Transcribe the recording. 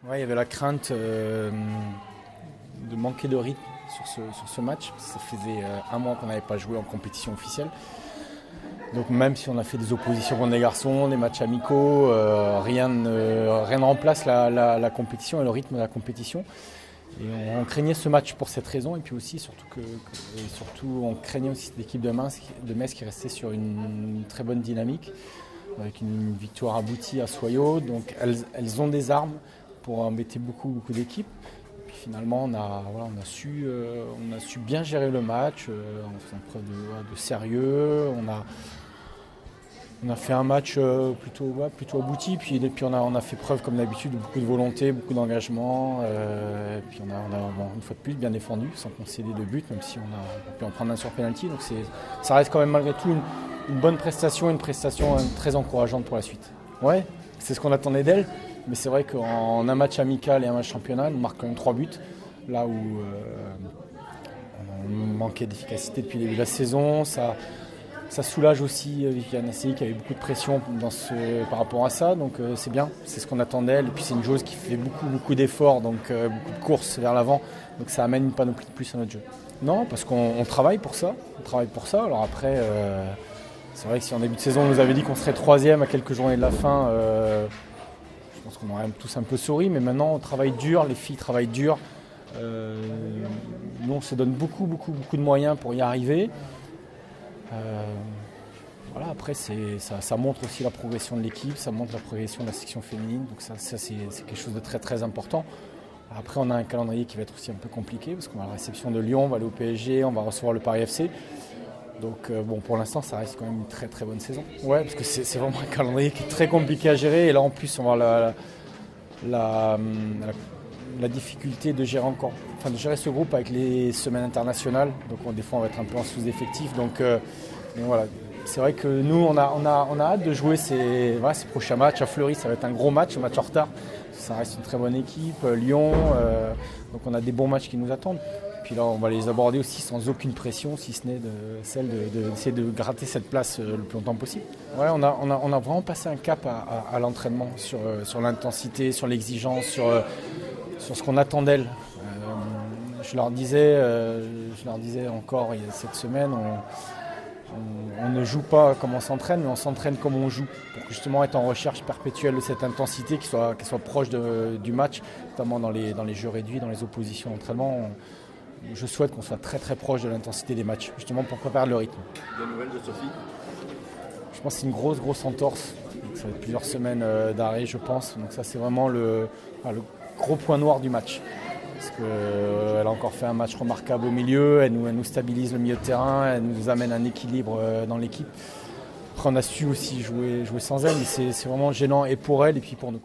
Ouais, il y avait la crainte de manquer de rythme sur ce match. Ça faisait un mois qu'on n'avait pas joué en compétition officielle. Donc même si on a fait des oppositions contre les garçons, des matchs amicaux, rien ne remplace la compétition et le rythme de la compétition. Et on craignait ce match pour cette raison, et puis aussi surtout on craignait aussi l'équipe de Metz qui restait sur une très bonne dynamique, avec une victoire aboutie à Soyaux. Donc elles ont des armes pour embêter beaucoup d'équipes. Et puis finalement on a su bien gérer le match, en faisant preuve de sérieux. On a fait un match plutôt abouti, puis on a fait preuve comme d'habitude de beaucoup de volonté, beaucoup d'engagement, puis on a une fois de plus bien défendu sans concéder de but, même si on a pu en prendre un sur penalty. Donc ça reste quand même malgré tout une bonne prestation, une prestation très encourageante pour la suite. Ouais, c'est ce qu'on attendait d'elle, mais c'est vrai qu'en un match amical et un match championnat, on marque quand même 3 buts, là où on manquait d'efficacité depuis le début de la saison. Ça soulage aussi Viviane Assey qui avait beaucoup de pression par rapport à ça, donc c'est bien, c'est ce qu'on attendait d'elle. Et puis c'est une joueuse qui fait beaucoup d'efforts, donc beaucoup de courses vers l'avant, donc ça amène une panoplie de plus à notre jeu. Non, parce qu'on travaille pour ça, Alors après, c'est vrai que si en début de saison on nous avait dit qu'on serait 3e à quelques journées de la fin, je pense qu'on aurait tous un peu souri, mais maintenant on travaille dur, les filles travaillent dur. Nous on se donne beaucoup de moyens pour y arriver. Voilà, après ça montre aussi la progression de l'équipe, ça montre la progression de la section féminine, donc ça c'est quelque chose de très important. Après on a un calendrier qui va être aussi un peu compliqué parce qu'on a la réception de Lyon, on va aller au PSG, on va recevoir le Paris FC. Donc pour l'instant ça reste quand même une très bonne saison. Ouais, parce que c'est vraiment un calendrier qui est très compliqué à gérer, et là en plus on va avoir la difficulté de gérer ce groupe avec les semaines internationales. Donc des fois on va être un peu en sous-effectif. Donc voilà, c'est vrai que nous on a hâte de jouer ces prochains matchs. À Fleury ça va être un gros match, un match en retard. Ça reste une très bonne équipe. Lyon, donc on a des bons matchs qui nous attendent. Puis là on va les aborder aussi sans aucune pression, si ce n'est celle d'essayer de gratter cette place le plus longtemps possible. Ouais, on a vraiment passé un cap à l'entraînement, sur l'intensité, sur l'exigence, sur ce qu'on attend d'elle. Je leur disais encore cette semaine, on ne joue pas comme on s'entraîne, mais on s'entraîne comme on joue, pour justement être en recherche perpétuelle de cette intensité, qu'elle soit proche du match, notamment dans les jeux réduits, dans les oppositions d'entraînement. Je souhaite qu'on soit très proche de l'intensité des matchs, justement pour préparer le rythme. Des nouvelles de Sophie ? Je pense que c'est une grosse entorse. Ça va être plusieurs semaines d'arrêt, je pense. Donc ça c'est vraiment le gros point noir du match. Parce qu'elle a encore fait un match remarquable au milieu, elle nous stabilise le milieu de terrain, elle nous amène un équilibre dans l'équipe. Après on a su aussi jouer sans elle, mais c'est vraiment gênant et pour elle et puis pour nous.